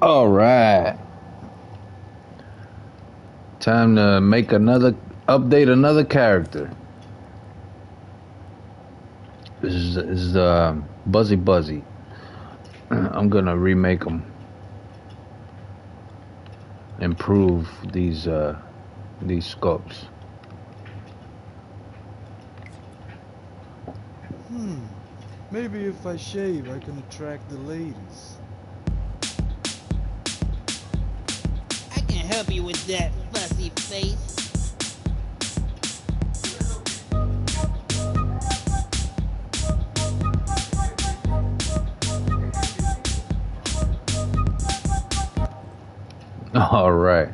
All right. Time to make update another character. This is Buzzy. I'm gonna remake him, improve these scopes. Maybe if I shave, I can attract the ladies. I can help you with that, fussy face. All right.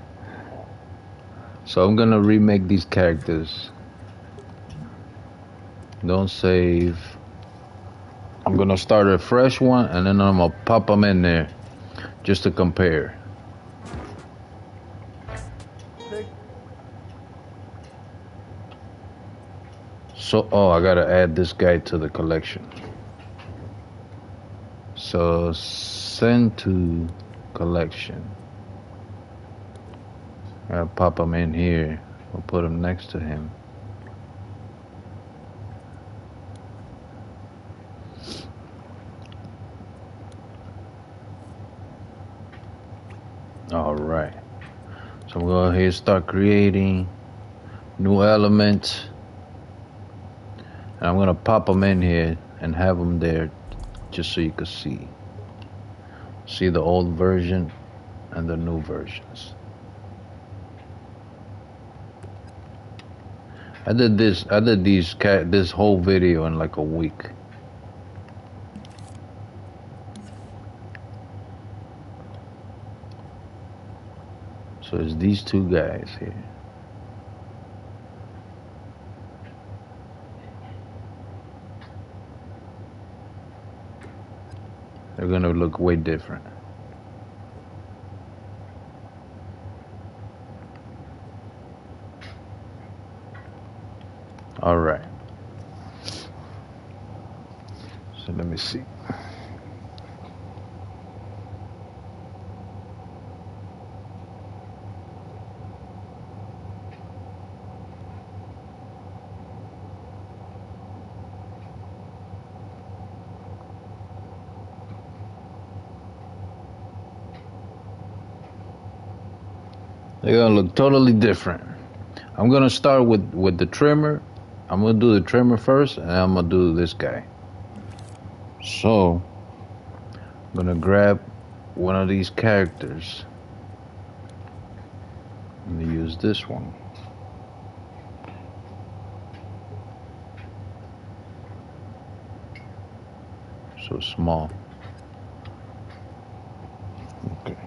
So I'm gonna remake these characters. Don't save. I'm gonna start a fresh one and then I'm gonna pop them in there just to compare. So, oh, I gotta add this guy to the collection. So, send to collection. I'll pop him in here. I'll put him next to him. All right. So I'm gonna go ahead and start creating new elements. And I'm gonna pop them in here and have them there just so you can see. See the old version and the new versions. I did this whole video in like a week. So it's these two guys here. They're gonna look way different. All right. So let me see. They're gonna look totally different. I'm gonna start with the trimmer. I'm gonna do the trimmer first, and I'm gonna do this guy. So I'm gonna grab one of these characters. I'm gonna use this one. So small. Okay.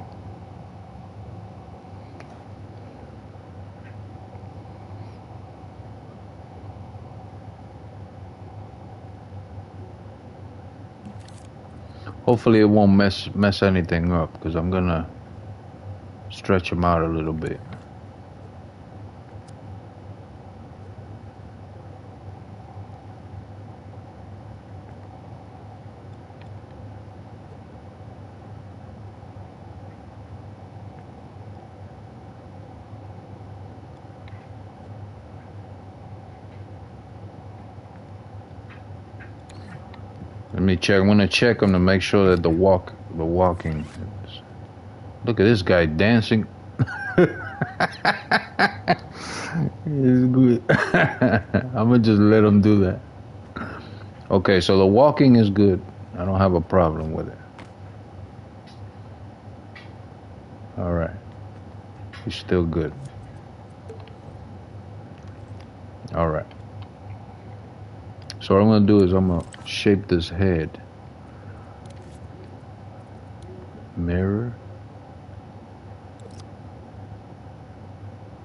Hopefully it won't mess anything up because I'm gonna stretch them out a little bit. Let me check. I'm gonna check them to make sure that the walking. Look at this guy dancing. It's good. I'm gonna just let him do that. Okay, so the walking is good. I don't have a problem with it. All right, he's still good. All right. So what I'm gonna do is I'm gonna shape this head. Mirror.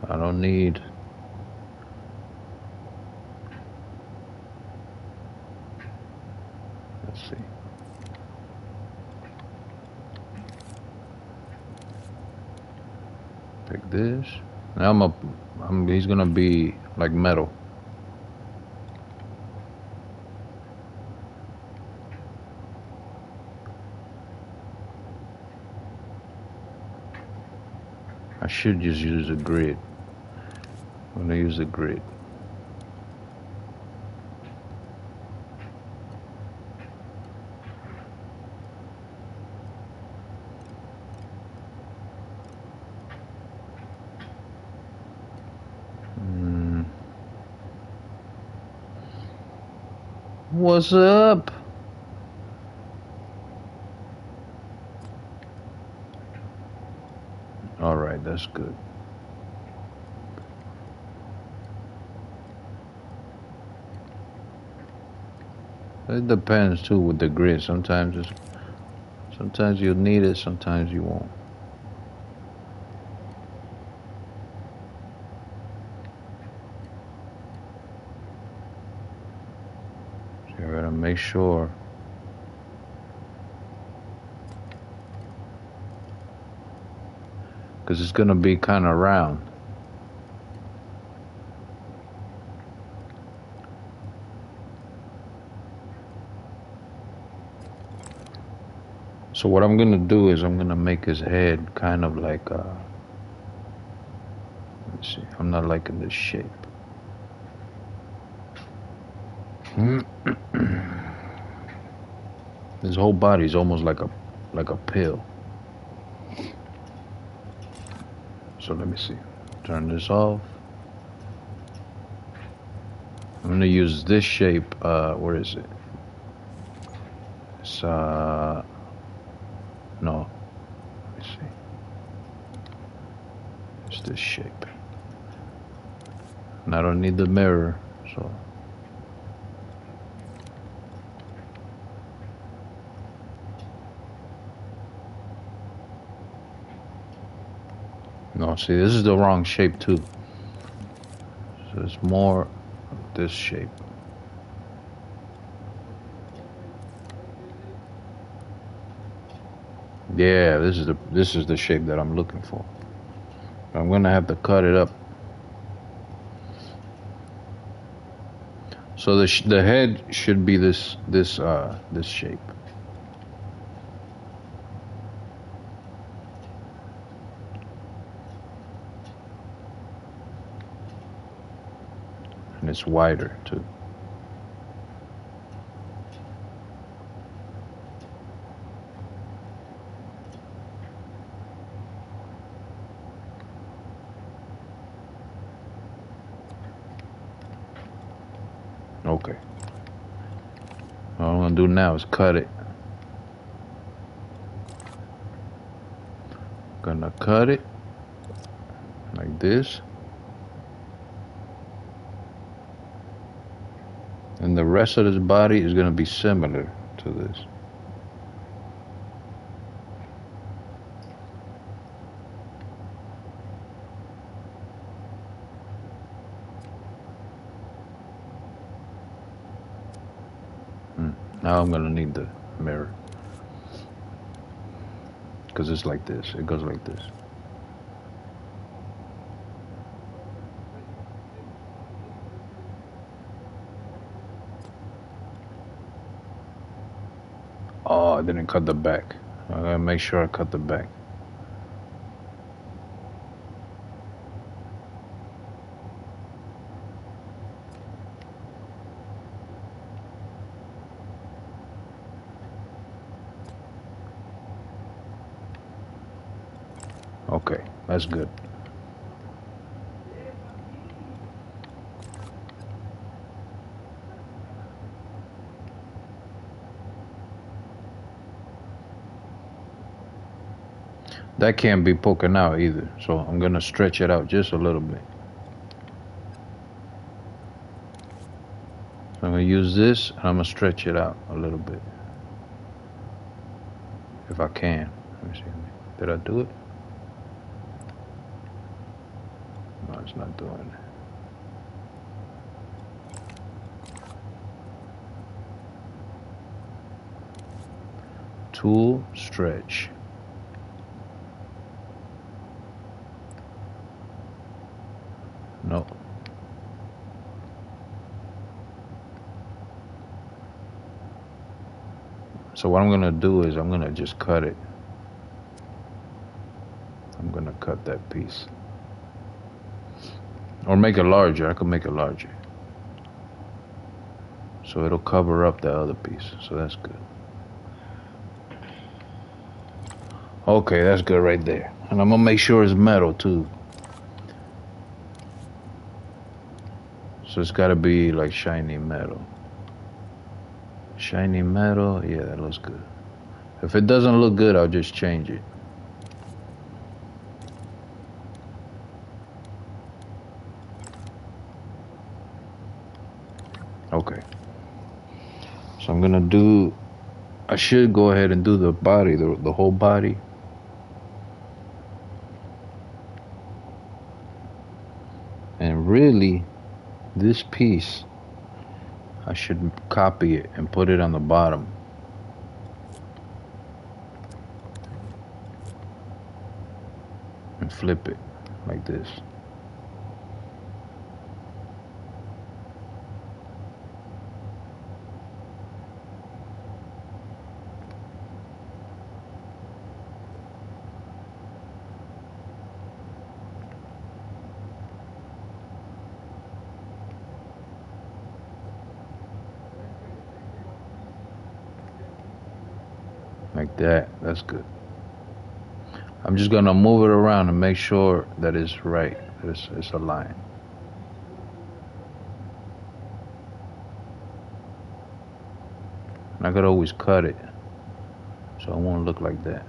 I don't need. Let's see. Pick this. Now he's gonna be like metal. I should just use a grid. I'm gonna use a grid. What's up? All right, that's good. It depends too with the grid. Sometimes you'll need it, sometimes you won't. So you gotta make sure. Because it's gonna be kind of round. So what I'm gonna do is I'm gonna make his head kind of like let's see, I'm not liking this shape. His whole body is almost like a pill. So let me see. Turn this off. I'm gonna use this shape. Where is it? It's no. Let me see. It's this shape. And I don't need the mirror, so. No, see, this is the wrong shape too. So it's more this shape. Yeah, this is the shape that I'm looking for. I'm gonna have to cut it up. So the head should be this shape. And it's wider too. Okay. All I'm gonna do now is cut it. Gonna cut it like this. And the rest of his body is gonna be similar to this. Now I'm gonna need the mirror. Because it's like this. It goes like this. Oh, I didn't cut the back. I gotta make sure I cut the back. Okay, that's good. That can't be poking out either, so I'm gonna stretch it out just a little bit. So I'm gonna use this and I'm gonna stretch it out a little bit. If I can. Let me see. Did I do it? No, it's not doing it. Tool, stretch. No. So what I'm gonna do is I'm gonna just cut it. I'm gonna cut that piece. Or make it larger. I could make it larger. So it'll cover up the other piece. So that's good. Okay, that's good right there. And I'm gonna make sure it's metal too. So it's gotta be like shiny metal. Shiny metal, yeah, that looks good. If it doesn't look good, I'll just change it. Okay. So I'm gonna do, I should go ahead and do the body, the whole body. And really, this piece, I should copy it and put it on the bottom. And flip it like this. Like that, that's good. I'm just gonna move it around and make sure that it's right, it's aligned. And I could always cut it, so it won't look like that.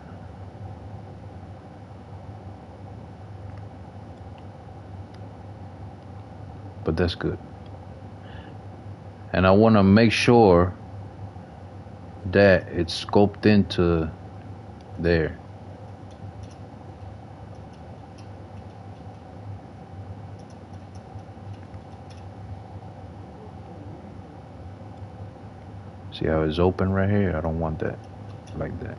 But that's good. And I wanna make sure that it's scoped into there. See how it's open right here? I don't want that like that.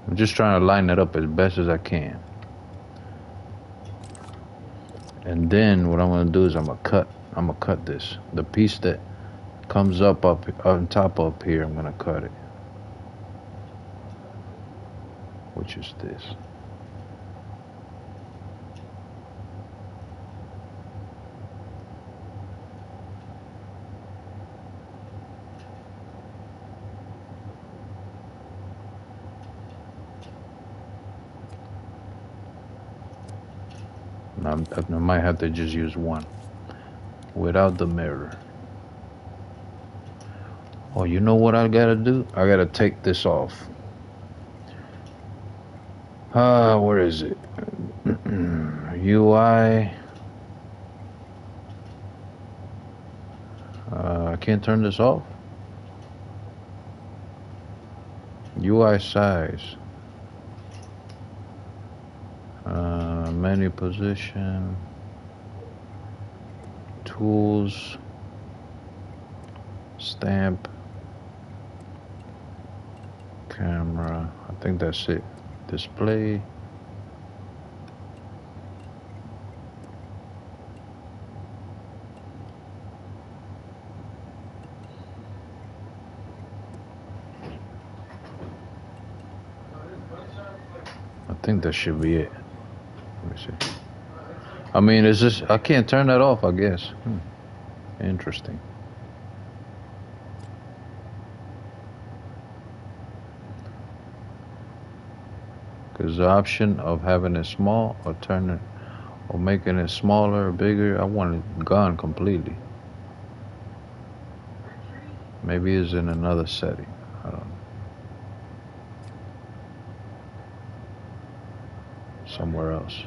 I'm just trying to line it up as best as I can. And then what I'm gonna do is I'm gonna cut this. The piece that comes up on top up here, I'm gonna cut it. Which is this. I might have to just use one without the mirror. Oh, you know what I gotta do? I gotta take this off. Where is it? UI. I can't turn this off. UI size. Menu position. Tools. Stamp. Camera. I think that's it. Display. I think that should be it. Let me see. I mean, is this? I can't turn that off, I guess. Interesting. Because the option of having it small or turning or making it smaller or bigger, I want it gone completely. Maybe it's in another setting. I don't know. Somewhere else.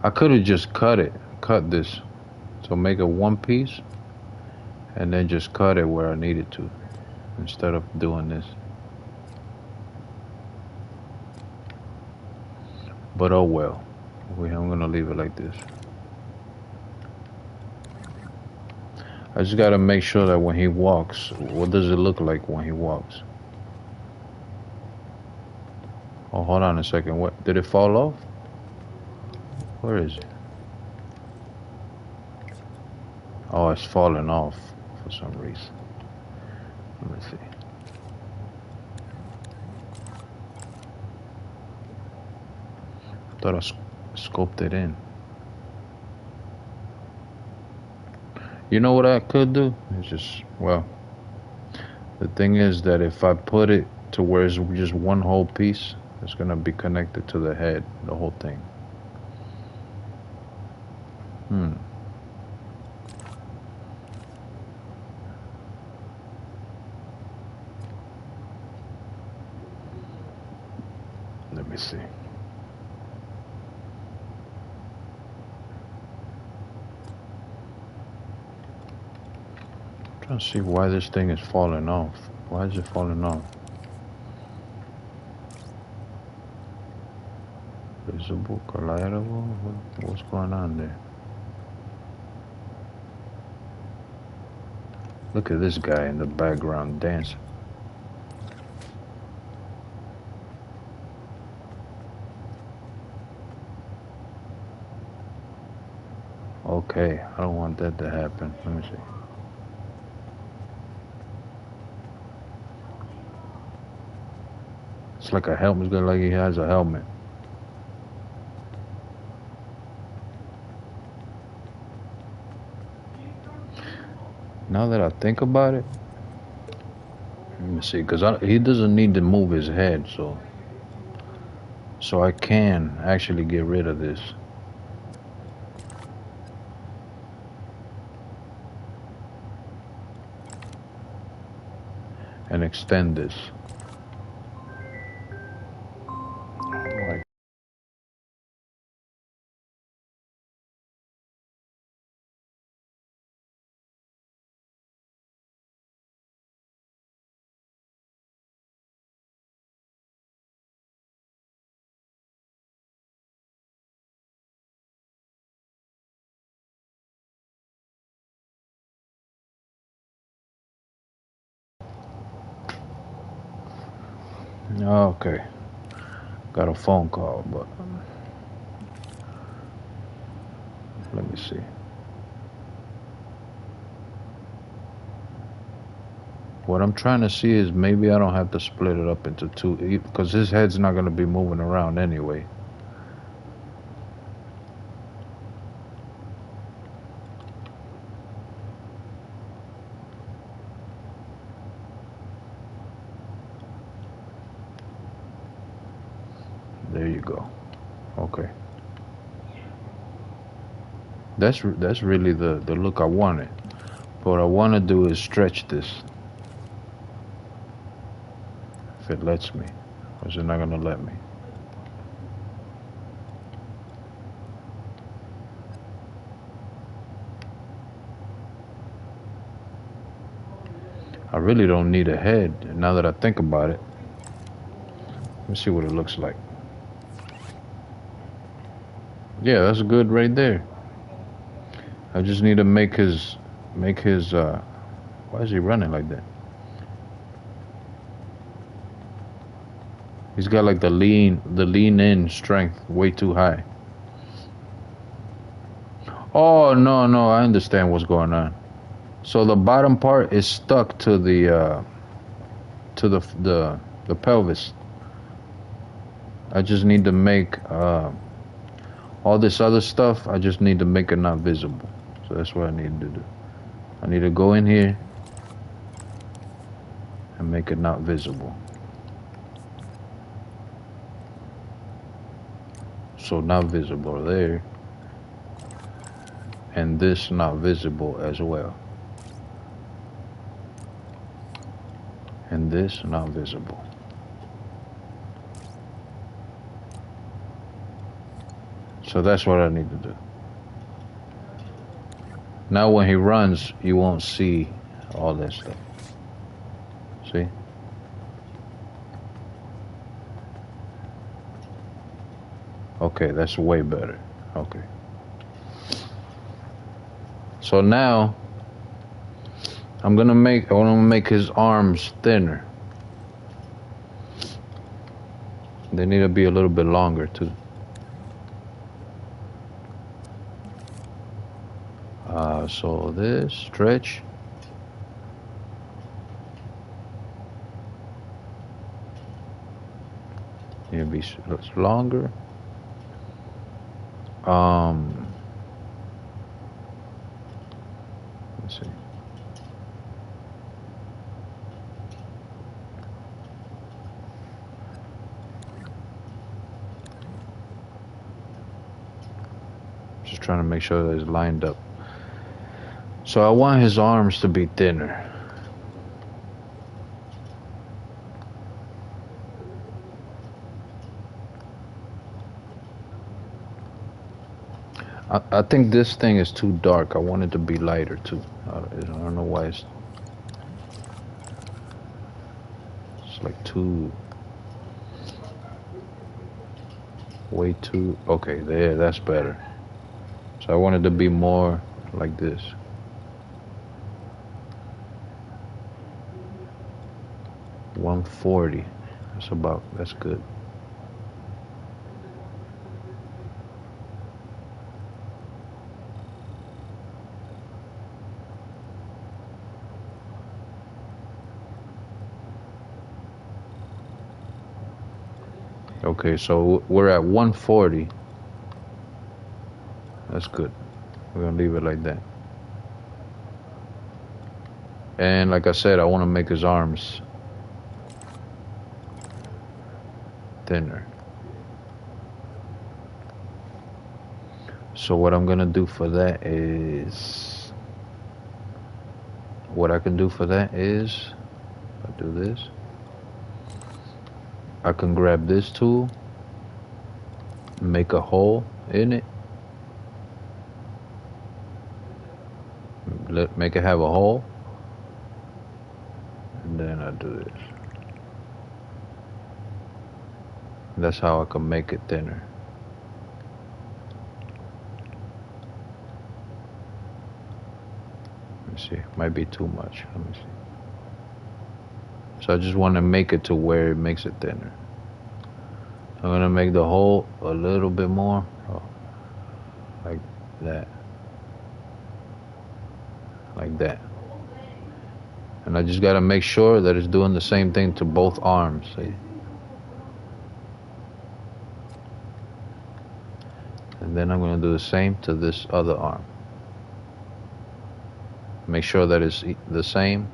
I could have just cut this, so make it one piece, and then just cut it where I needed to, instead of doing this. But oh well, I'm gonna leave it like this. I just gotta make sure that when he walks, what does it look like when he walks? Oh, hold on a second. What, did it fall off? Where is it? Oh, it's falling off for some reason. Let me see. Thought I scoped it in. You know what I could do? It's just, well, the thing is that if I put it to where it's just one whole piece, it's gonna be connected to the head, the whole thing. Let me see. I'm trying to see why this thing is falling off. Why is it falling off? Visible, collidable? What's going on there? Look at this guy in the background dancing. Okay, I don't want that to happen. Let me see. It's like a helmet. It's got like he has a helmet. Now that I think about it, let me see, because he doesn't need to move his head, so I can actually get rid of this and extend this. Like, okay, got a phone call, but let me see. What I'm trying to see is maybe I don't have to split it up into two, because his head's not going to be moving around anyway. There you go. Okay. That's really the look I wanted. But what I want to do is stretch this. If it lets me. Or is it not going to let me? I really don't need a head, now that I think about it. Let me see what it looks like. Yeah, that's good right there. I just need to make his, why is he running like that? He's got like the lean in strength way too high. Oh, no, I understand what's going on. So the bottom part is stuck to the pelvis. I just need to make all this other stuff. I just need to make it not visible. So that's what I need to do. I need to go in here and make it not visible. So not visible there, and this not visible as well, and this not visible. So that's what I need to do. Now when he runs, you won't see all that stuff. See? Okay, that's way better. Okay. So now I want to make his arms thinner. They need to be a little bit longer too. So this stretch. Need to be longer. Let's see. Just trying to make sure that it's lined up. So I want his arms to be thinner. I think this thing is too dark. I want it to be lighter too. I don't know why it's like way too. Okay, there, that's better. So I want it to be more like this. $140. That's good. Okay, so we're at 140. That's good. We're gonna leave it like that. And like I said, I want to make his arms thinner. So what I'm gonna do for that is, I do this. I can grab this tool, make a hole in it, make it have a hole, and then I do this. That's how I can make it thinner. Let me see, might be too much. Let me see. So I just want to make it to where it makes it thinner. I'm gonna make the hole a little bit more, like that, and I just gotta make sure that it's doing the same thing to both arms. See? And then I'm gonna do the same to this other arm. Make sure that it's the same.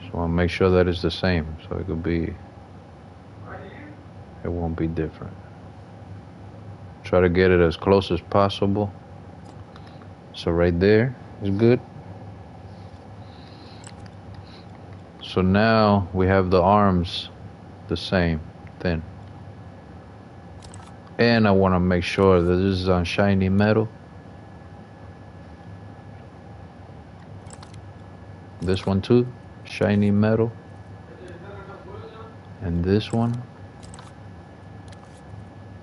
So I'll make sure that it's the same, so it won't be different. Try to get it as close as possible. So right there is good. So now we have the arms the same, thin. And I want to make sure that this is on shiny metal. This one too, shiny metal. And this one.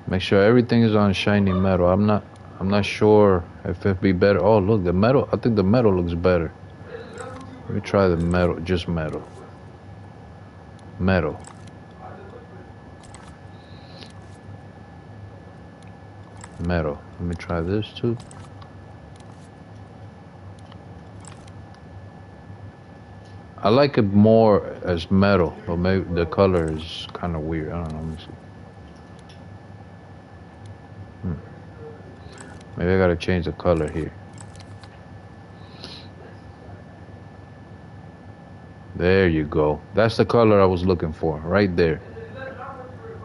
Make sure everything is on shiny metal. I'm not sure if it'd be better. Oh, look, the metal. I think the metal looks better. Let me try the metal, just metal. Metal. Metal. Let me try this too. I like it more as metal, but maybe the color is kind of weird. I don't know. Let me see. Maybe I gotta change the color here. There you go. That's the color I was looking for, right there.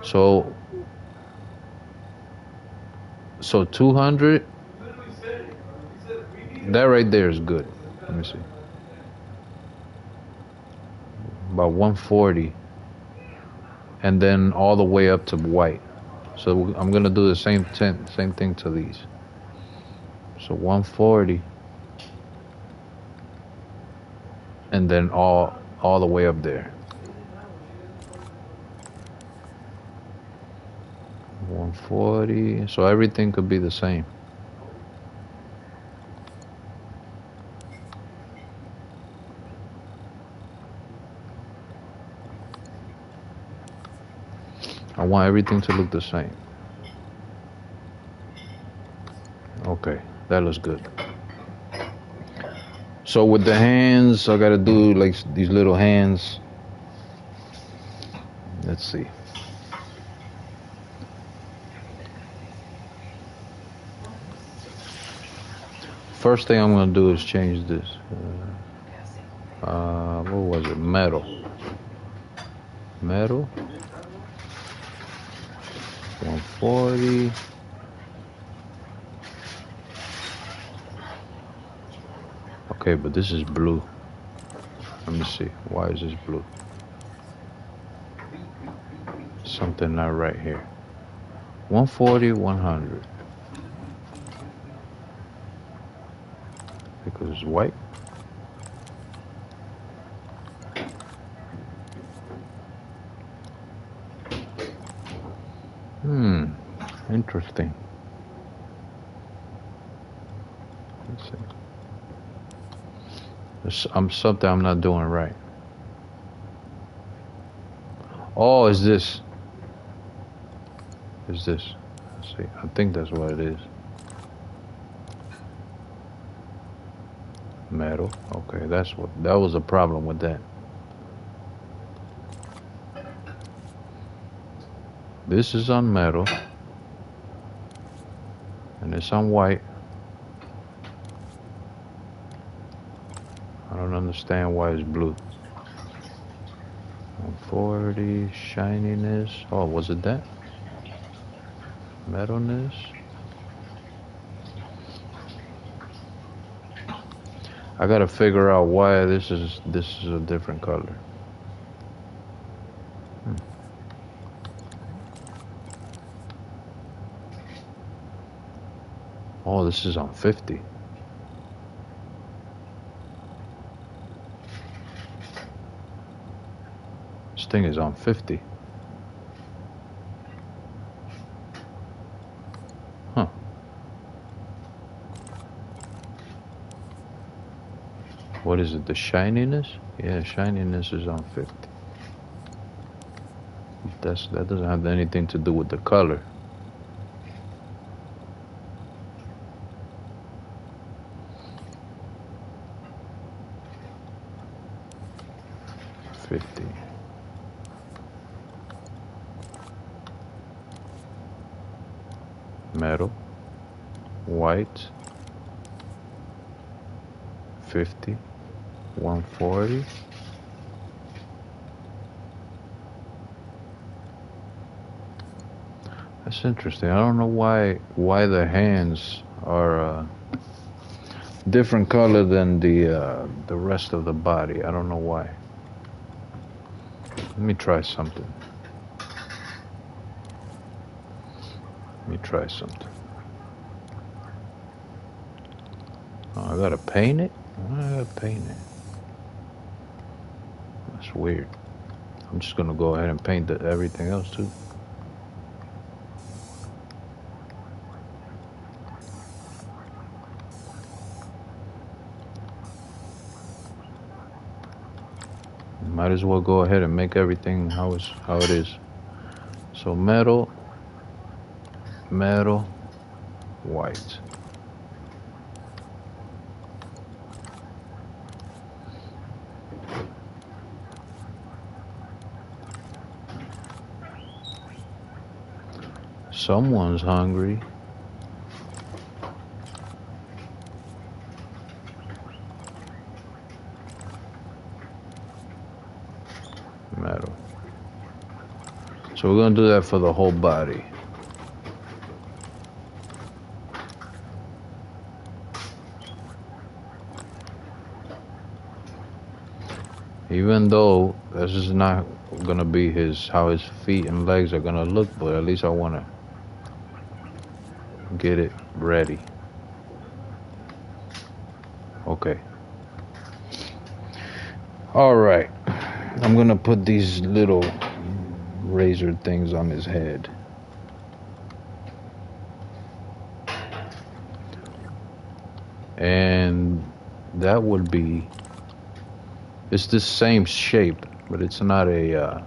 So 200. That right there is good. Let me see. About 140. And then all the way up to white. So I'm gonna do the same thing to these. So 140. And then all all the way up there. 140. So everything could be the same. I want everything to look the same. Okay, that looks good. So with the hands, I gotta do like these little hands. Let's see. First thing I'm gonna do is change this. What was it? Metal. Metal. 140. Okay, but this is blue. Let me see. Why is this blue? Something not right here. 140, 100. Because it's white. Interesting. Let's see. There's something I'm not doing right. Oh, is this? Is this? Let's see. I think that's what it is. Metal. Okay, that was a problem with that. This is on metal. And it's on white. I don't understand why it's blue. 140, shininess. Oh, was it that? Metalness. I gotta figure out why this is a different color. Oh, this is on 50. This thing is on 50. Huh. What is it? The shininess? Yeah, shininess is on 50. That doesn't have anything to do with the color. Metal, white, 50, 140. That's interesting. I don't know why the hands are different color than the rest of the body. I don't know why. Let me try something. Oh, I gotta paint it? Why do I gotta paint it? That's weird. I'm just gonna go ahead and paint everything else too. Might as well go ahead and make everything how it is. So metal, white. Someone's hungry. Metal. So we're gonna do that for the whole body. Even though this is not gonna be how his feet and legs are gonna look, but at least I wanna get it ready. Okay. All right. I'm gonna put these little razor things on his head. And that would be, it's the same shape, but it's not a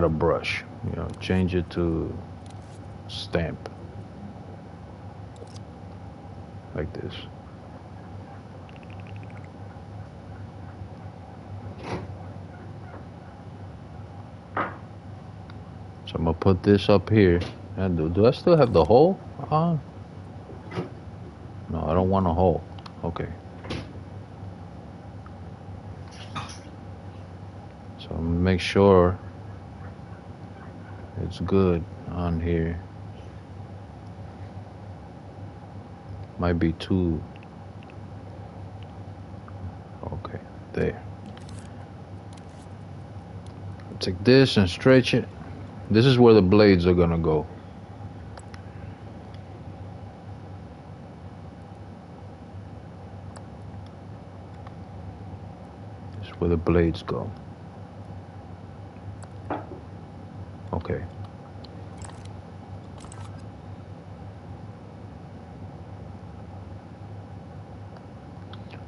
brush. You know, change it to stamp like this. So I'm gonna put this up here. And do I still have the hole on? No, I don't want a hole. Okay. So I'm gonna make sure it's good on here. Might be too. Okay, there. Take this and stretch it. This is where the blades are gonna go. This is where the blades go. Okay.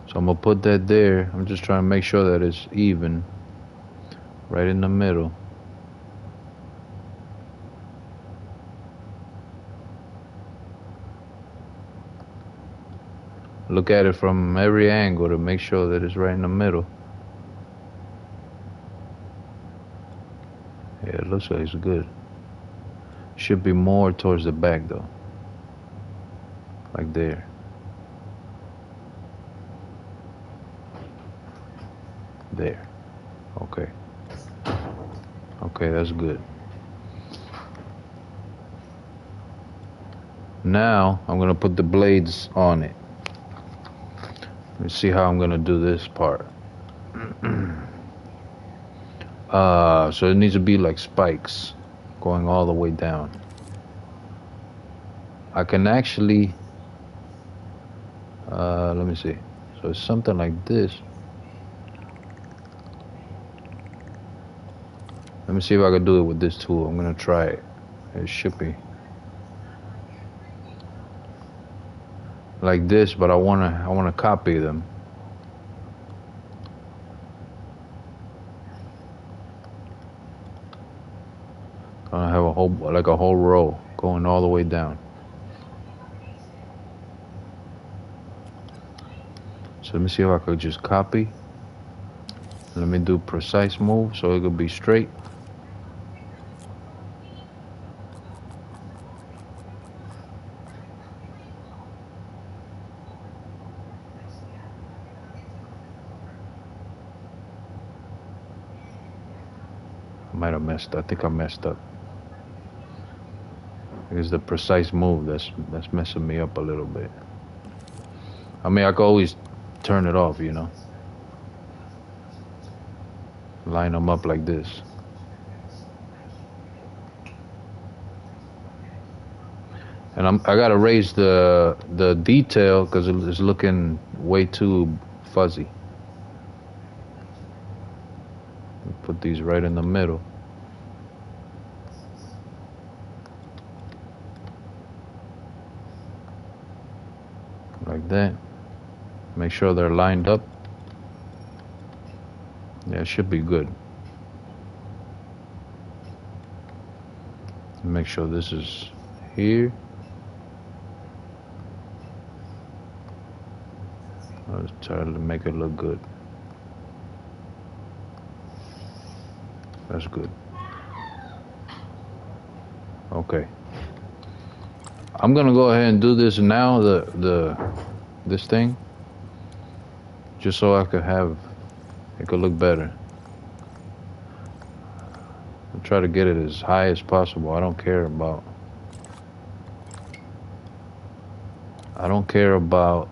So I'm gonna put that there. I'm just trying to make sure that it's even. Right in the middle. Look at it from every angle to make sure that it's right in the middle. Yeah, it looks like it's good. Should be more towards the back though. Like there. There. Okay. Okay, that's good. Now I'm gonna put the blades on it. Let's see how I'm gonna do this part. So it needs to be like spikes going all the way down. I can actually, let me see. So it's something like this. Let me see if I can do it with this tool. I'm gonna try it. It should be like this, but I wanna copy them. I have a whole row going all the way down. So let me see if I could just copy. Let me do precise move so it could be straight. I might have messed up. I think I messed up. It's the precise move that's messing me up a little bit. I mean, I could always turn it off, you know. Line them up like this. And I gotta raise the detail because it's looking way too fuzzy. Put these right in the middle. Like that. Make sure they're lined up. Yeah, it should be good. Make sure this is here. Let's try to make it look good. That's good. Okay. I'm gonna go ahead and do this now, this thing, just so I could have it could look better. I'll try to get it as high as possible. I don't care about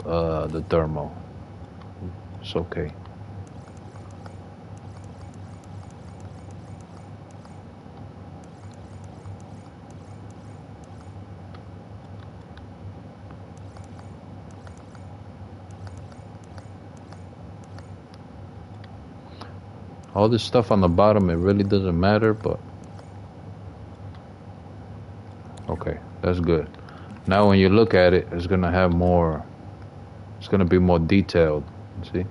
the thermal. It's okay. All this stuff on the bottom, it really doesn't matter, but okay, that's good. Now when you look at it, it's gonna have more, it's gonna be more detailed. See?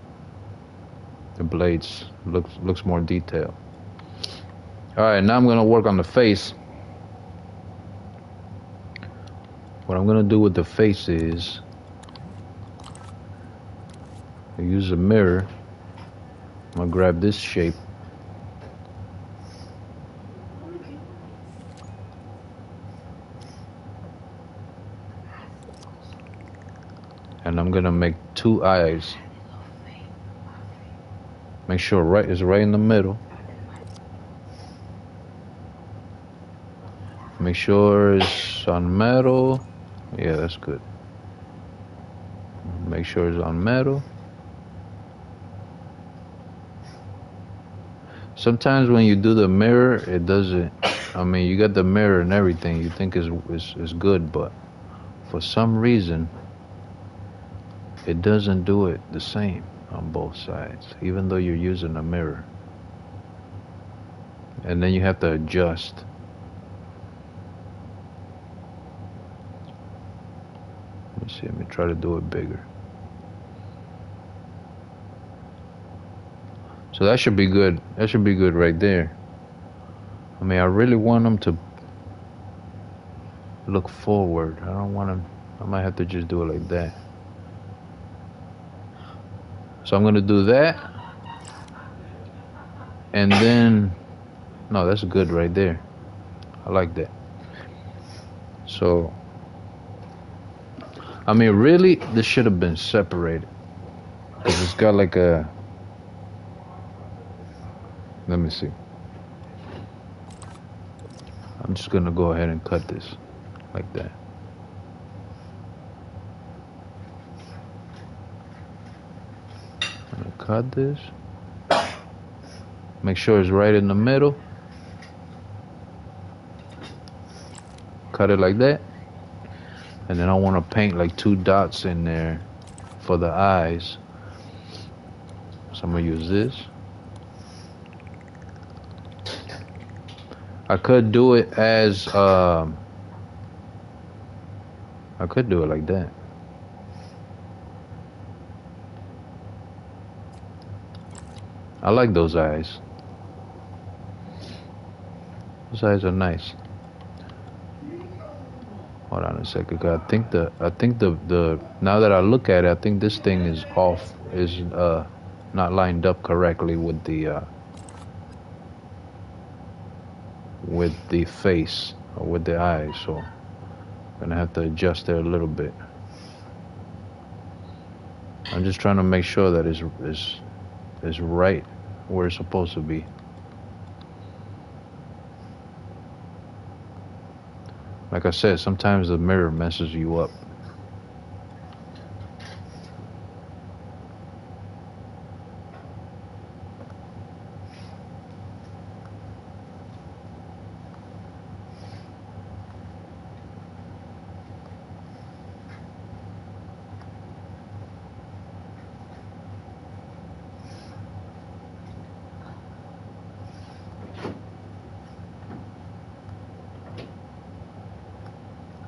The blades looks more detailed. Alright, now I'm gonna work on the face. What I'm gonna do with the face is I use a mirror. I'm gonna grab this shape. And I'm gonna make 2 eyes. Make sure it's right in the middle. Make sure it's on metal. Yeah, that's good. Make sure it's on metal. Sometimes when you do the mirror, it doesn't. I mean, you got the mirror and everything. You think is good, but for some reason, it doesn't do it the same on both sides, even though you're using a mirror. And then you have to adjust. Let me see. Let me try to do it bigger. So that should be good. That should be good right there. I mean, I really want them to look forward. I don't want them. I might have to just do it like that. So I'm gonna do that. And then, no, that's good right there. I like that. So, I mean, really, this should have been separated. Because it's got like a, let me see. I'm just gonna go ahead and cut this like that. I'm gonna cut this. Make sure it's right in the middle. Cut it like that. And then I want to paint like 2 dots in there for the eyes. So I'm gonna use this. I could do it as I could do it like that. I like those eyes. Those eyes are nice. Hold on a second, 'cause I think the now that I look at it, I think this thing is off, is not lined up correctly with the face or with the eyes, so I'm gonna have to adjust there a little bit. I'm just trying to make sure that it's right where it's supposed to be. Like I said, sometimes the mirror messes you up.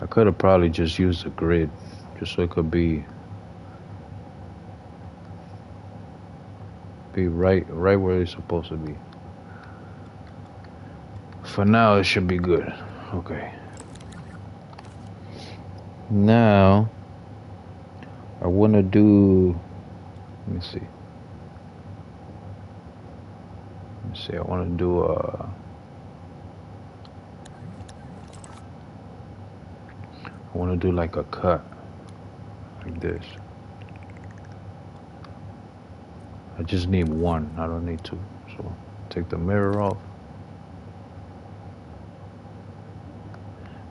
I could have probably just used a grid, just so it could be right where it's supposed to be. For now, it should be good. Okay. Now, I want to do. Let me see. I want to do a. I want to do like a cut, like this. I just need 1. I don't need 2. So take the mirror off.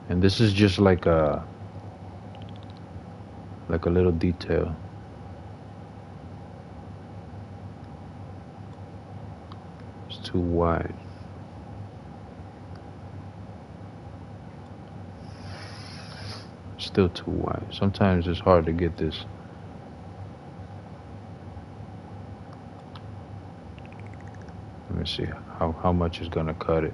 And this is just like a little detail. It's too wide. Still too wide. Sometimes it's hard to get this. Let me see how much is gonna cut it.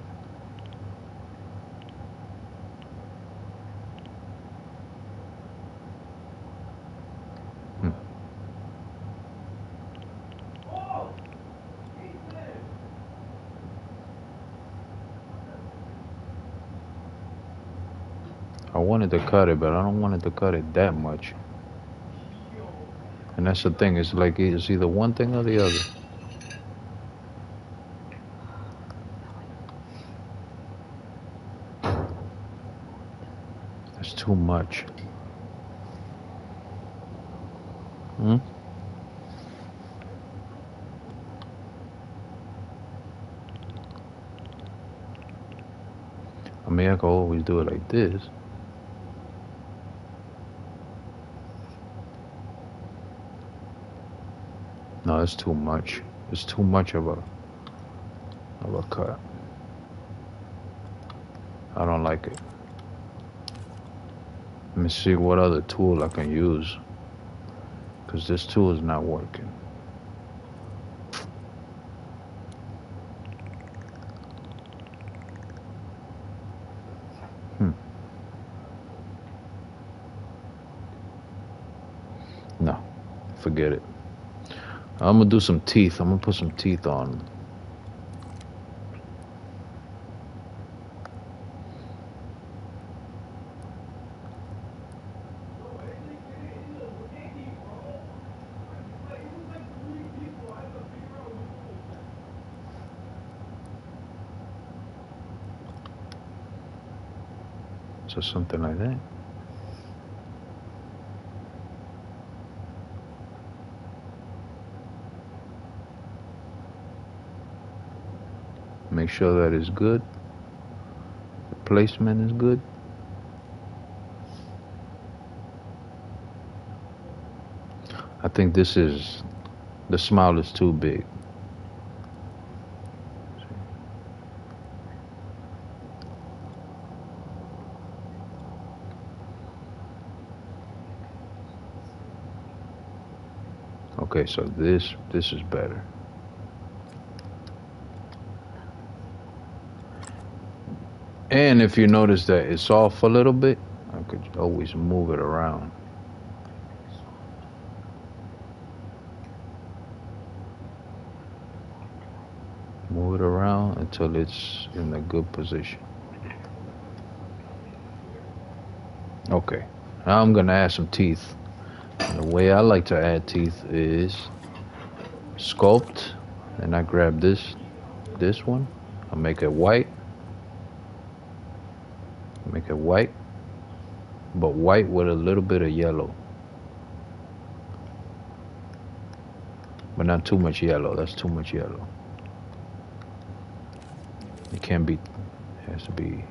Hmm. I wanted to cut it, but I don't want it to cut it that much. And that's the thing. It's like it's either one thing or the other. That's too much. Hmm? I mean, I could always do it like this. No, it's too much. It's too much of a cut. I don't like it. Let me see what other tool I can use. Because this tool is not working. Hmm. No, forget it. I'm gonna do some teeth. I'm gonna put some teeth on them. So something like that. Make sure that it's good. The placement is good. I think the smile is too big. Okay, so this is better. And if you notice that it's off a little bit, I could always move it around. Move it around until it's in a good position. Okay, now I'm gonna add some teeth. And the way I like to add teeth is sculpt, and I grab this one. I make it white. Make it white, but white with a little bit of yellow. But not too much yellow. That's too much yellow. It can't be. It has to be.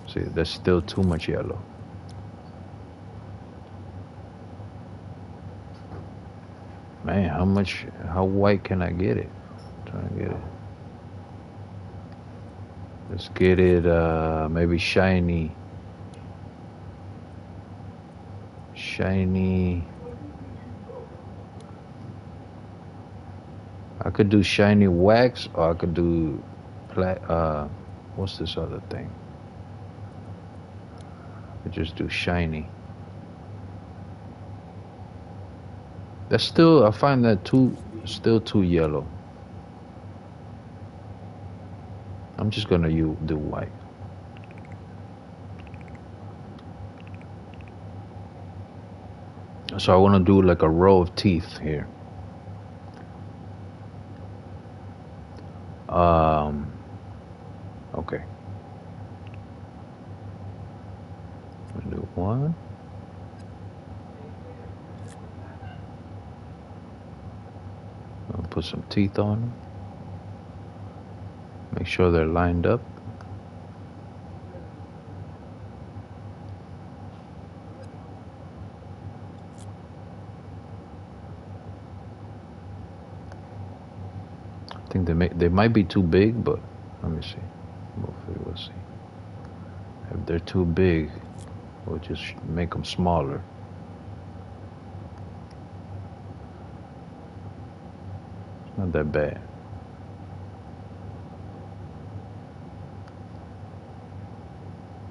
See, that's still too much yellow. Man, how white can I get it? I'm trying to get it. Let's get it, maybe shiny. Shiny. I could do shiny wax, or I could do what's this other thing? I could just do shiny. That's still, I find that still too yellow. I'm just gonna do white. So I want to do like a row of teeth here. Okay. I'm gonna do one. I'm gonna put some teeth on them. Make sure they're lined up. I think they might be too big, but let me see. We'll see. If they're too big, we'll just make them smaller. Not that bad.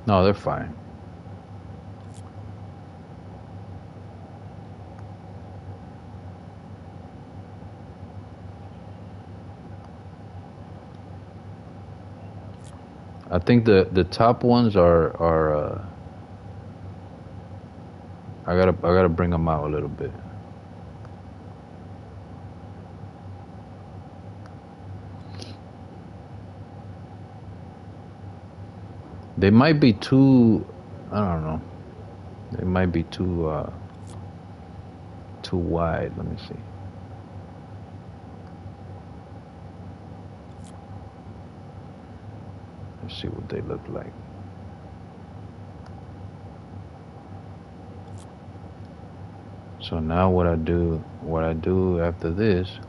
No, they're fine. I think the top ones are I gotta bring them out a little bit. They might be too, I don't know. They might be too wide. Let me see. Let's see what they look like. So now what I do after this,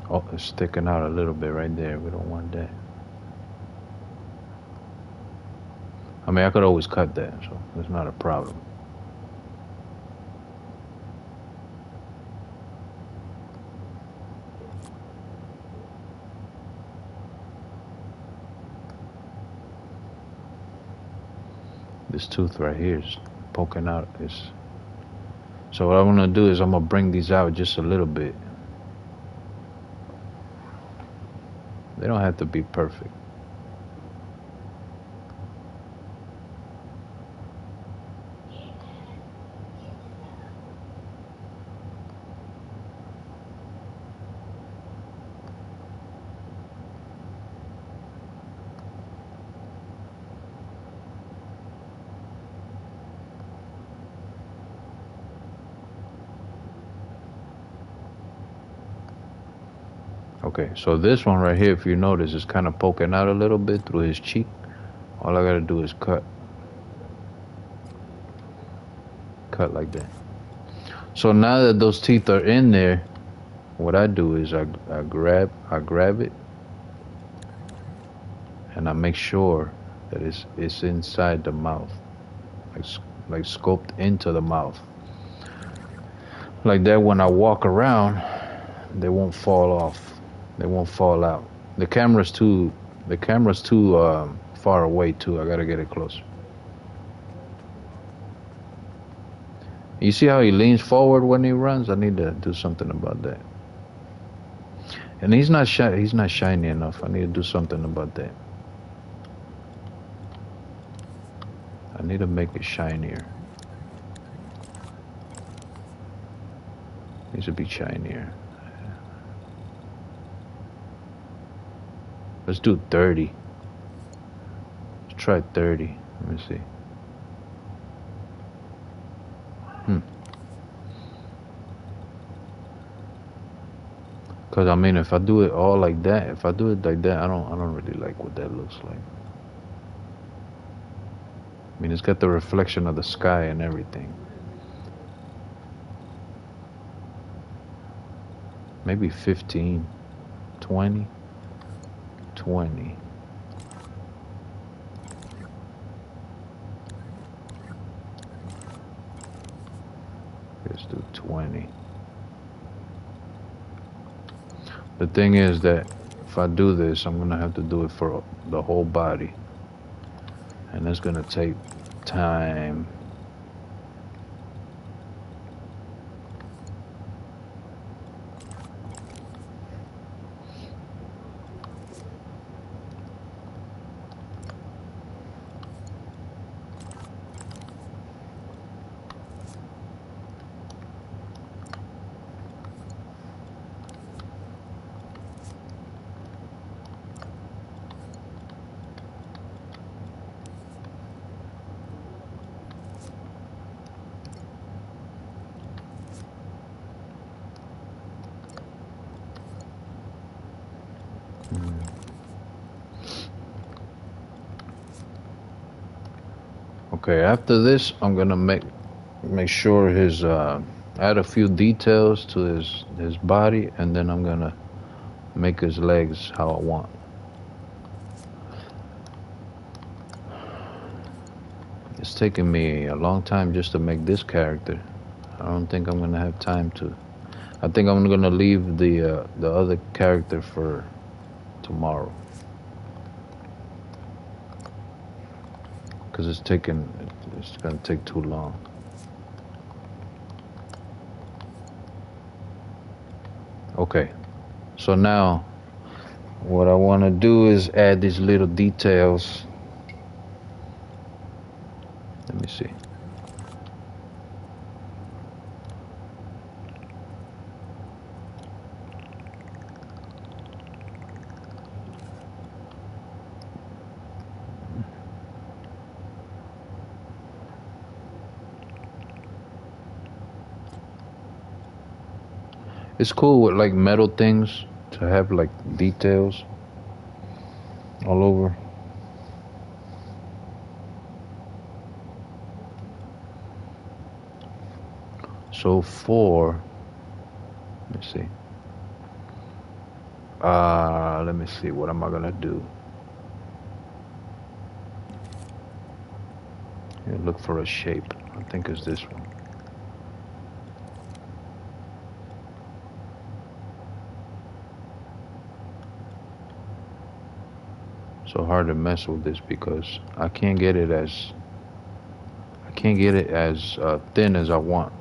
oh, it's sticking out a little bit right there. We don't want that. I mean, I could always cut that, so it's not a problem. This tooth right here is poking out. So what I'm gonna do is I'm gonna bring these out just a little bit. They don't have to be perfect. Okay, so this one right here, if you notice, is kind of poking out a little bit through his cheek. All I gotta do is cut like that. So now that those teeth are in there, what I do is I grab it, and I make sure that it's inside the mouth, like scoped into the mouth, like that. When I walk around, they won't fall off. They won't fall out. The camera's too far away too. I gotta get it closer. You see how he leans forward when he runs? I need to do something about that. And he's not shiny enough. I need to do something about that. I need to make it shinier. Needs to be shinier. Let's do 30. Let's try 30. Let me see. Cause I mean, if I do it all like that, I don't really like what that looks like. I mean, it's got the reflection of the sky and everything. Maybe 15, 20, 20. Let's do 20. The thing is that if I do this, I'm gonna have to do it for the whole body, and it's gonna take time. Okay, after this, I'm gonna make sure his add a few details to his body, and then I'm gonna make his legs how I want. It's taking me a long time just to make this character. I don't think I'm gonna have time to. I think I'm gonna leave the other character for tomorrow, because it's gonna take too long. Okay, so now what I want to do is add these little details. Let me see. It's cool with like metal things to have like details all over. So let me see. Let me see. What am I gonna do? Yeah, look for a shape. I think it's this one. So hard to mess with this because I can't get it as thin as I want.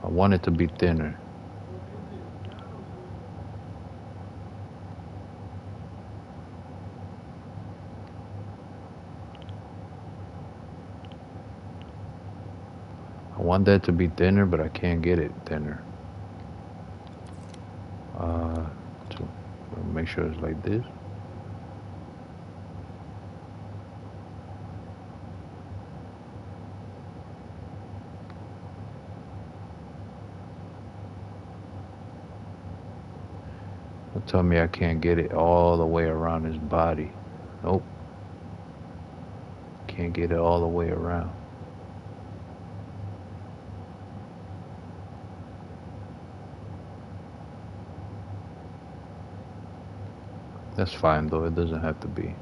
I want it to be thinner. I want that to be thinner, but I can't get it thinner. To make sure it's like this. Don't tell me I can't get it all the way around his body. Nope. Can't get it all the way around. That's fine though, it doesn't have to be.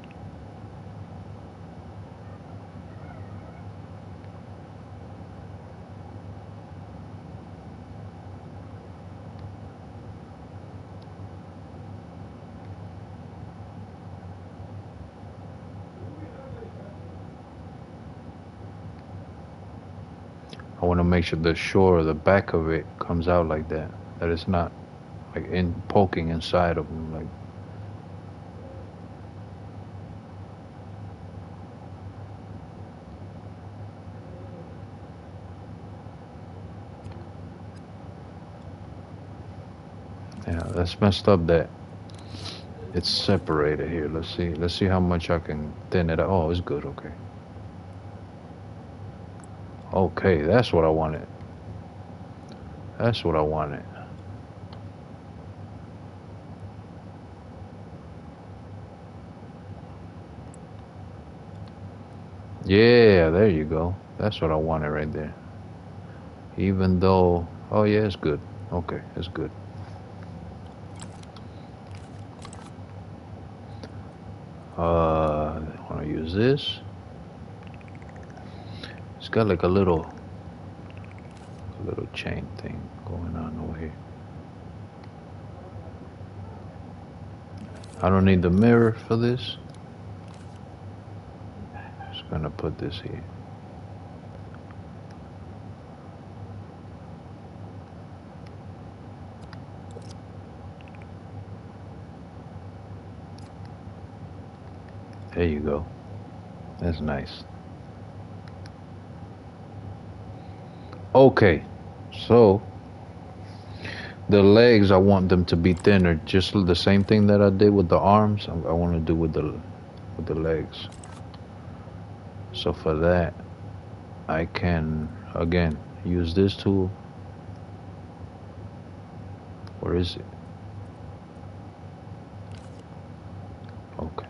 I want to make sure the shore, the back of it comes out like that. That it's not like poking inside of him like. Yeah, that's messed up that it's separated here. Let's see how much I can thin it out. Oh, it's good. Okay. Okay, that's what I wanted. That's what I wanted. Yeah, there you go. That's what I wanted right there. Even though, oh yeah, it's good. Okay, it's good. I want to use this. It's got like a little chain thing going on over here. I don't need the mirror for this. Just gonna put this here. There you go. That's nice. Okay, so the legs, I want them to be thinner. Just the same thing that I did with the arms. I want to do with the legs. So for that, I can again use this tool. Where is it? Okay.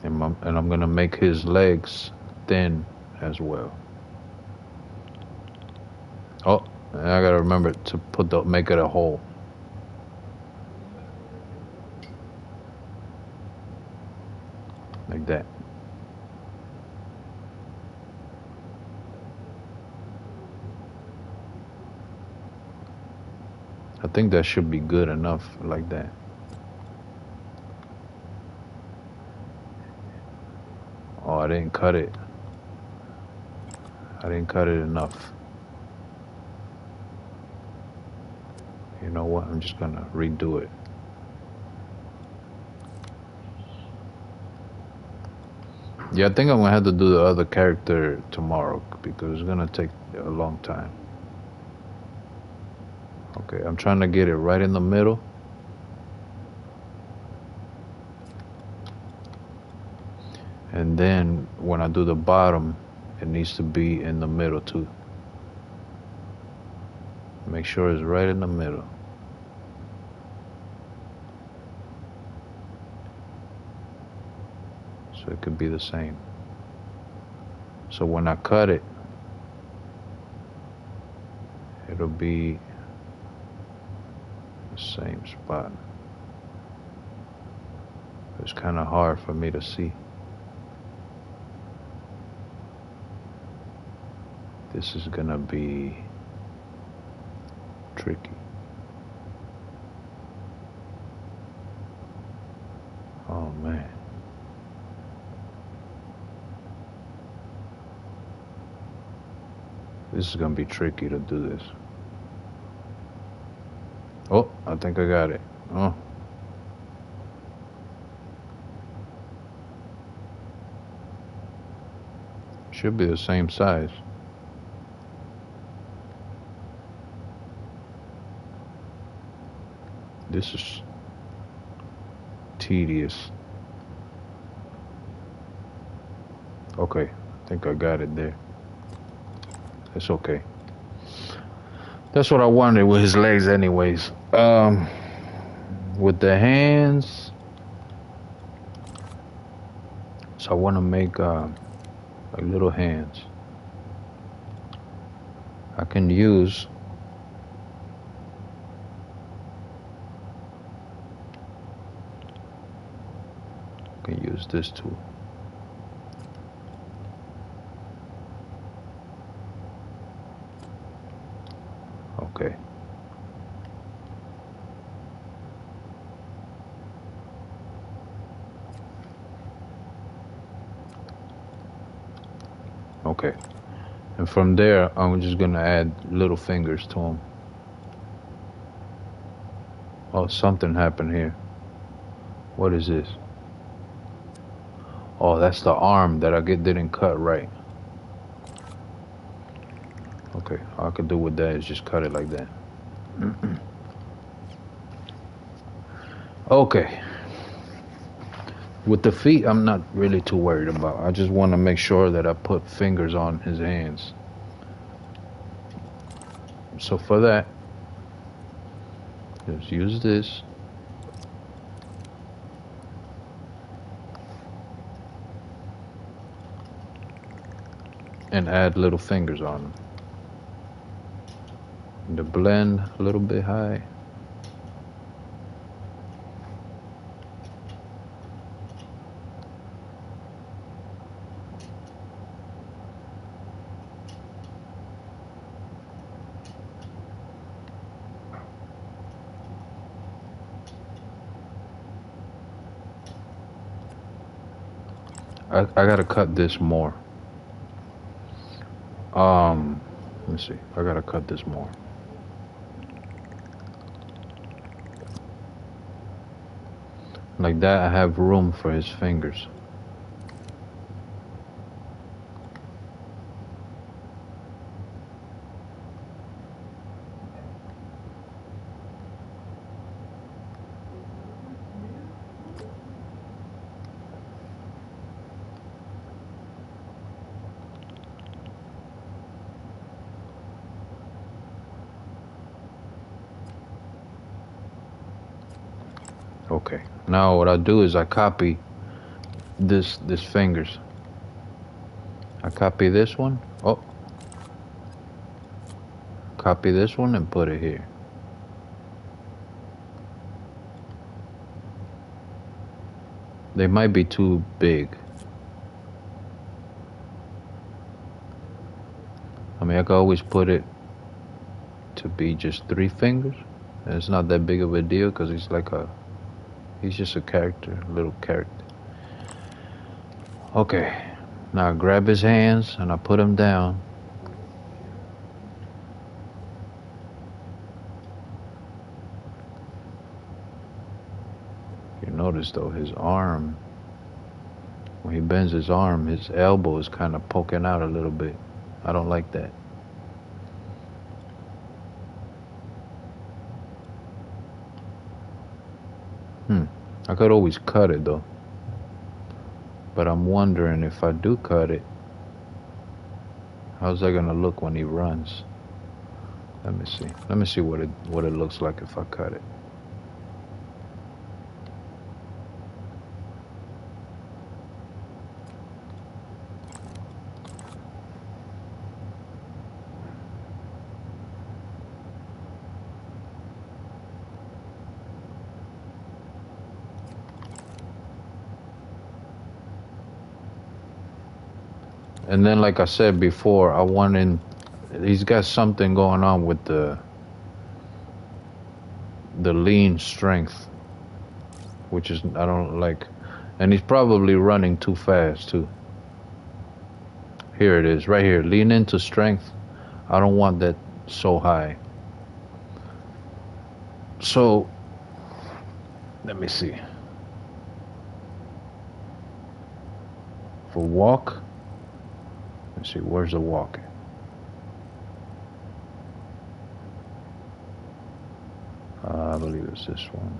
And I'm gonna make his legs thin as well. Oh, And I gotta remember to make it a hole. Like that. I think that should be good enough like that. Oh, I didn't cut it. I didn't cut it enough. You know what? I'm just gonna redo it. Yeah, I think I'm gonna have to do the other character tomorrow because it's gonna take a long time. Okay, I'm trying to get it right in the middle. And then when I do the bottom, it needs to be in the middle too. Make sure it's right in the middle. So it could be the same. So when I cut it, it'll be the same spot. It's kind of hard for me to see. This is gonna be tricky. Oh man. This is gonna be tricky to do this. Oh, I think I got it. Oh. Should be the same size. This is tedious. Okay, I think I got it there. It's okay. That's what I wanted with his legs anyways. With the hands, so I want to make like little hands. I can use this too. Okay. Okay. And from there, I'm just gonna add little fingers to them. Oh, something happened here. What is this? Oh, that's the arm that I didn't cut right. Okay, all I could do with that is just cut it like that. Okay. With the feet, I'm not really too worried about. I just want to make sure that I put fingers on his hands. So for that, just use this. And add little fingers on them. And the blend a little bit high. I gotta cut this more. Let me see. I gotta cut this more. Like that, I have room for his fingers. Okay. Now what I do is I copy this fingers. I copy this one. Oh. copy this one and put it here. They might be too big. I mean, I could always put it to be just 3 fingers. And it's not that big of a deal because he's just a character, a little character. Okay, now I grab his hands and I put him down. You notice though, his arm, when he bends his arm, his elbow is kind of poking out a little bit. I don't like that. I could always cut it though. But I'm wondering if I do cut it, how's that gonna look when he runs? Let me see. Let me see what it looks like if I cut it. And then, like I said before, he's got something going on with the lean strength, which is, I don't like, and he's probably running too fast too. Here it is, right here, lean into strength. I don't want that so high. So, let me see. For walk, let's see, where's the walk? I believe it's this one.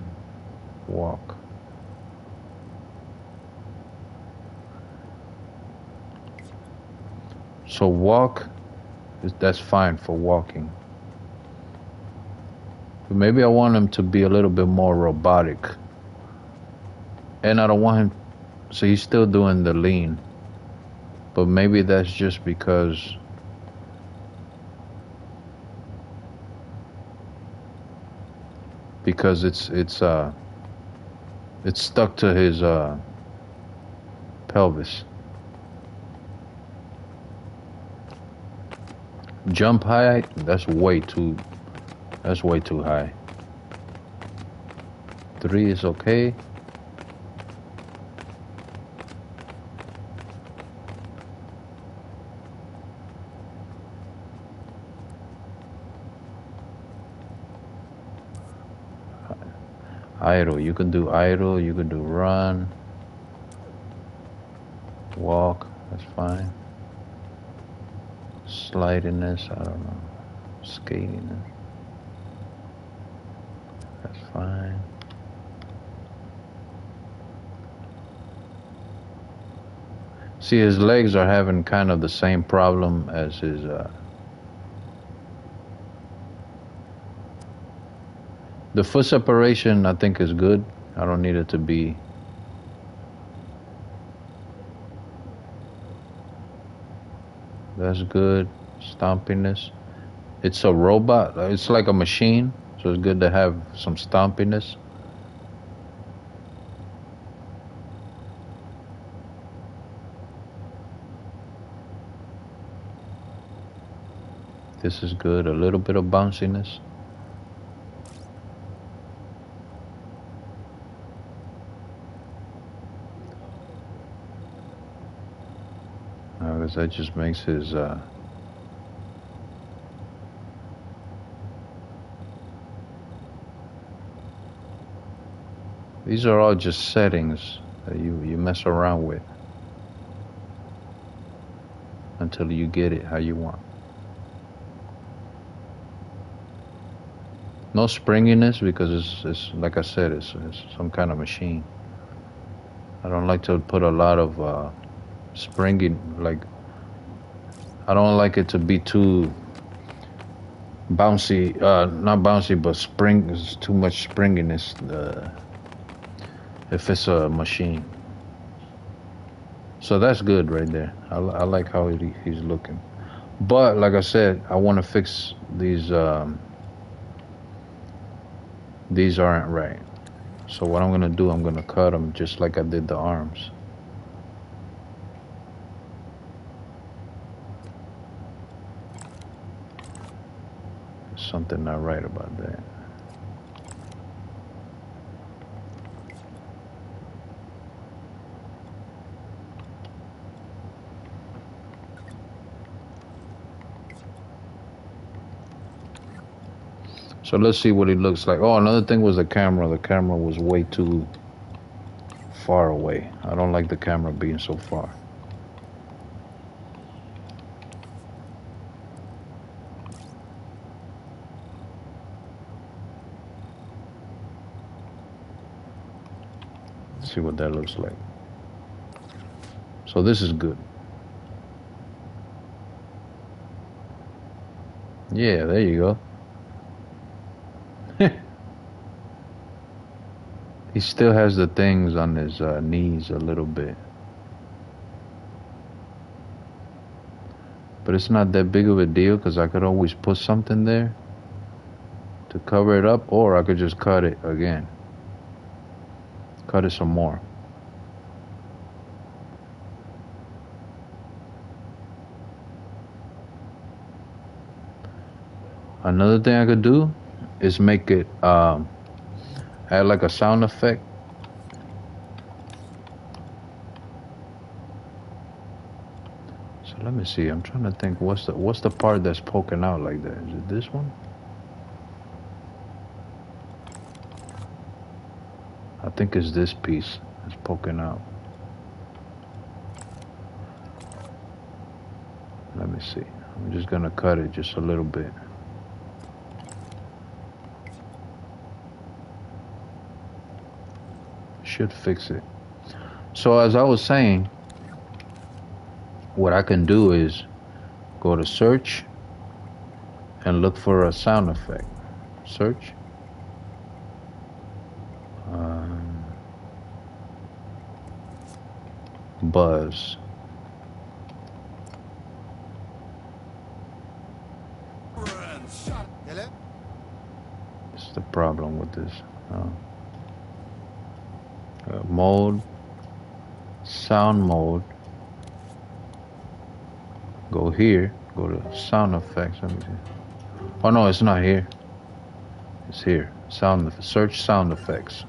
Walk. So walk, that's fine for walking. But maybe I want him to be a little bit more robotic. And I don't want him, so he's still doing the lean. But maybe that's just because it's stuck to his pelvis. Jump height, that's way too high. 3 is okay. Idle, you can do idle, you can do run, walk, that's fine. Slidiness, I don't know. Skatiness, that's fine. See, his legs are having kind of the same problem as his the foot separation, I think, is good. I don't need it to be. That's good. Stompiness. It's a robot. It's like a machine. So it's good to have some stompiness. This is good. A little bit of bounciness. Because that just makes his these are all just settings that you mess around with until you get it how you want. No springiness because it's like I said, it's some kind of machine. I don't like to put a lot of springy, like I don't like it to be too bouncy, not bouncy, but it's too much springiness if it's a machine. So that's good right there. I like how he's looking. But like I said, I want to fix these. These aren't right. So what I'm gonna do, I'm gonna cut them just like I did the arms. Something not right about that. So let's see what he looks like. Oh, another thing was the camera. The camera was way too far away. I don't like the camera being so far. Let's see what that looks like. So this is good. Yeah, there you go. He still has the things on his knees a little bit. But it's not that big of a deal because I could always put something there to cover it up, or I could just cut it again. Cut it some more. Another thing I could do is make it add like a sound effect. So let me see. I'm trying to think what's the part that's poking out like that? Is it this one? I think it's this piece that's poking out. Let me see. I'm just gonna cut it just a little bit. Should fix it. So as I was saying, what I can do is go to search and look for a sound effect. Search. Buzz. This is the problem with this. Mode. Sound mode. Go here. Go to sound effects. Let me see. Oh no, it's not here. It's here. Search sound effects.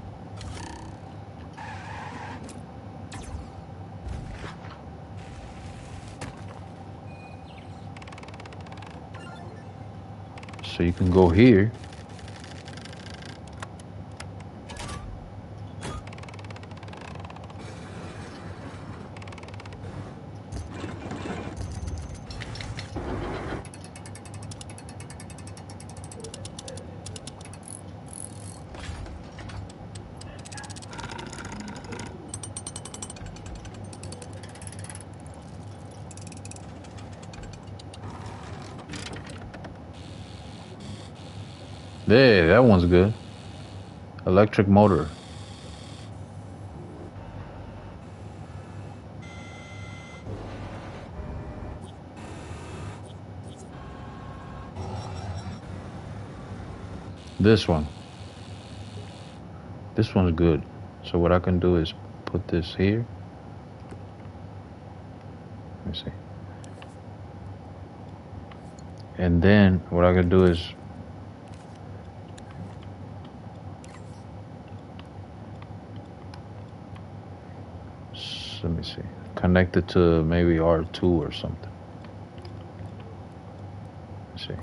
So you can go here. There, that one's good. Electric motor. This one. This one's good. So what I can do is put this here. Let me see. And then what I can do is let me see. Connect it to maybe R2 or something. Let's see.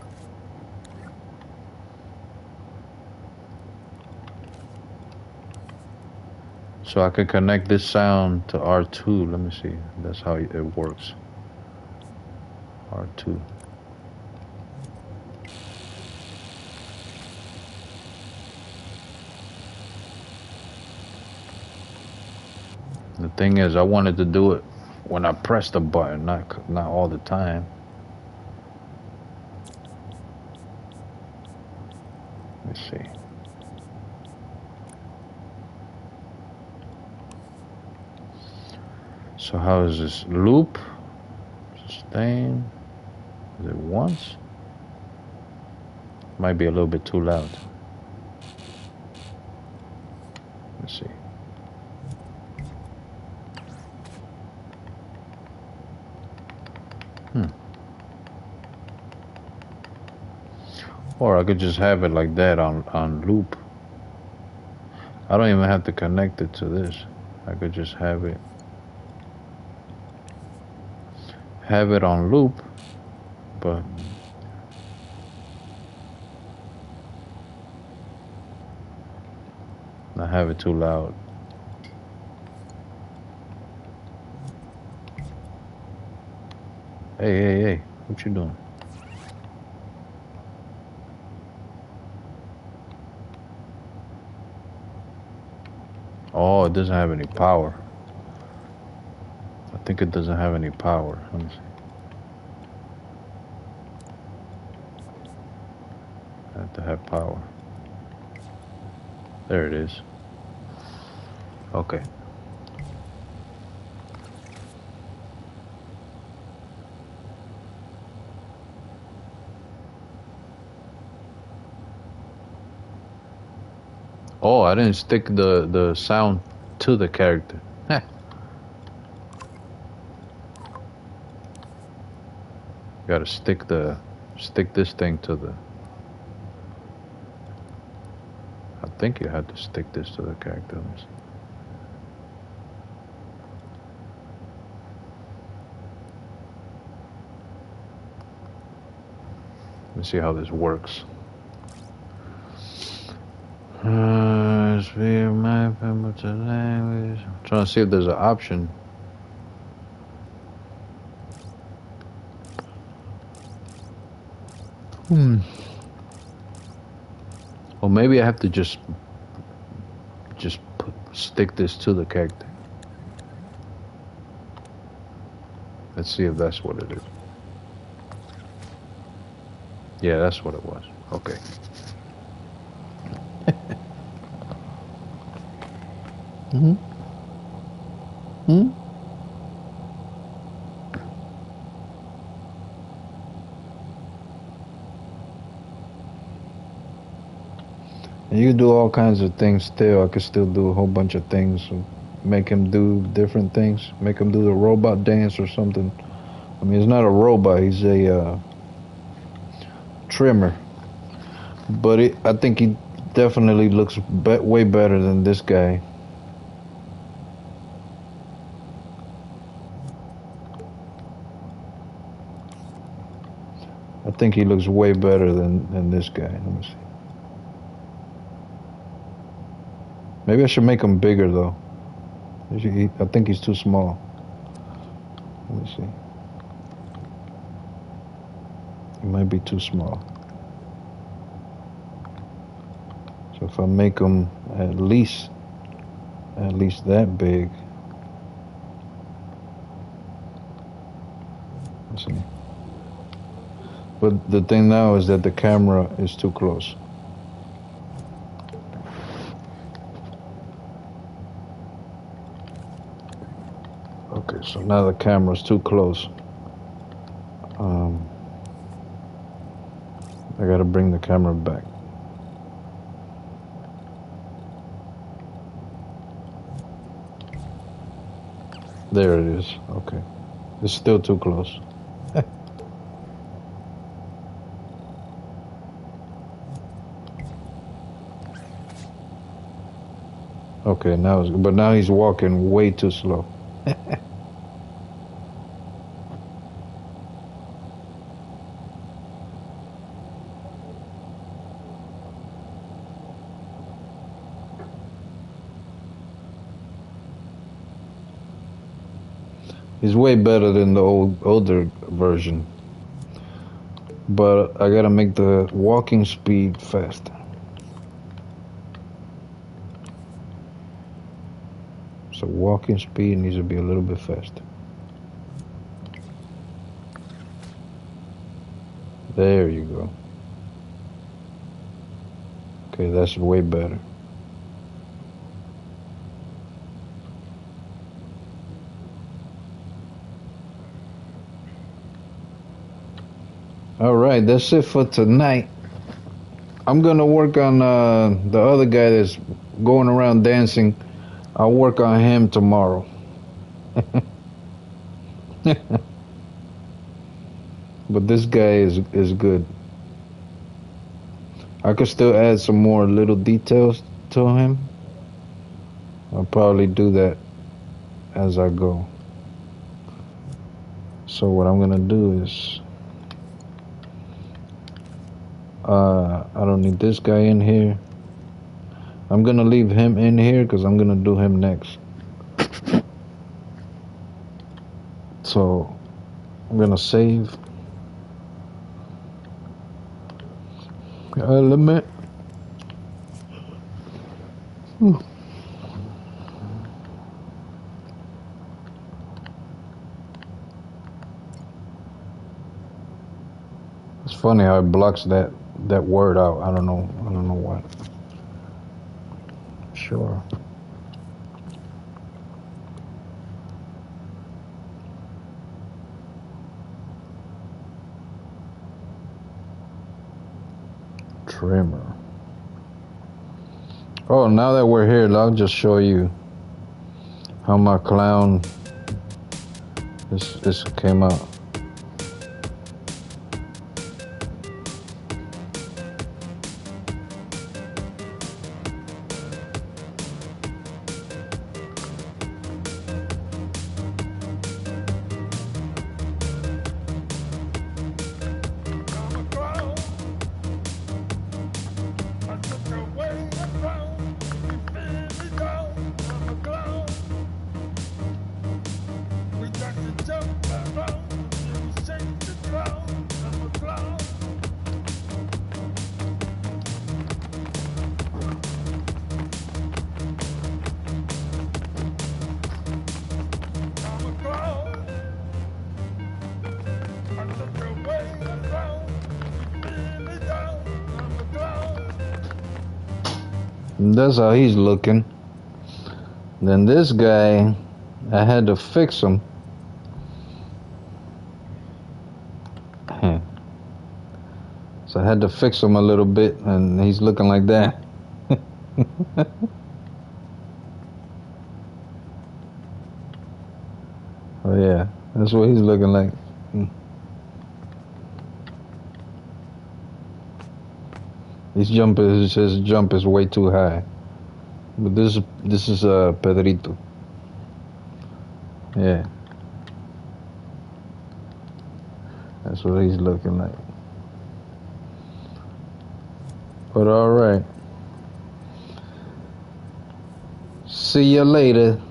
So I can connect this sound to R2. Let me see. That's how it works. R2. The thing is, I wanted to do it when I press the button, not all the time. Let's see. So how is this? Loop, sustain. Is it once? Might be a little bit too loud. Let's see. Or I could just have it like that on loop. I don't even have to connect it to this. I could just have it on loop, but not have it too loud. Hey, what you doing? Oh, it doesn't have any power. I think it doesn't have any power. Let me see. I have to have power. There it is. Okay. Oh, I didn't stick the sound to the character. Heh. Gotta stick this thing to the. I think you had to stick this to the character. Let me see. Let's see how this works. Sphere map to language. I'm trying to see if there's an option. Or maybe I have to just stick this to the character. Let's see if that's what it is. Yeah, that's what it was. Okay. And you can do all kinds of things still. I could still do a whole bunch of things. Make him do different things. Make him do the robot dance or something. I mean, he's not a robot. He's a trimmer. But I think he definitely looks way better than this guy. I think he looks way better than this guy. Let me see. Maybe I should make him bigger though. I think he's too small. Let me see. He might be too small. So if I make him at least that big. Let's see. But the thing now is that the camera is too close. Okay, so now the camera's too close. I gotta bring the camera back. There it is. Okay. It's still too close. Okay, but now he's walking way too slow. He's way better than the older version. But I gotta make the walking speed faster. So walking speed needs to be a little bit faster. There you go. Okay, that's way better. All right, that's it for tonight. I'm gonna work on the other guy that's going around dancing. I'll work on him tomorrow. But this guy is good. I could still add some more little details to him. I'll probably do that as I go. So what I'm gonna do is I don't need this guy in here. I'm gonna leave him in here because I'm gonna do him next. So I'm gonna save element. It's funny how it blocks that word out. I don't know why. Sure. Trimmer. Oh, now that we're here, I'll just show you how my clown this came out. And that's how he's looking. Then this guy, I had to fix him. So I had to fix him a little bit, and he's looking like that. Oh yeah, that's what he's looking like. His jump is way too high. But this is Pedrito. Yeah. That's what he's looking like. But all right. See you later.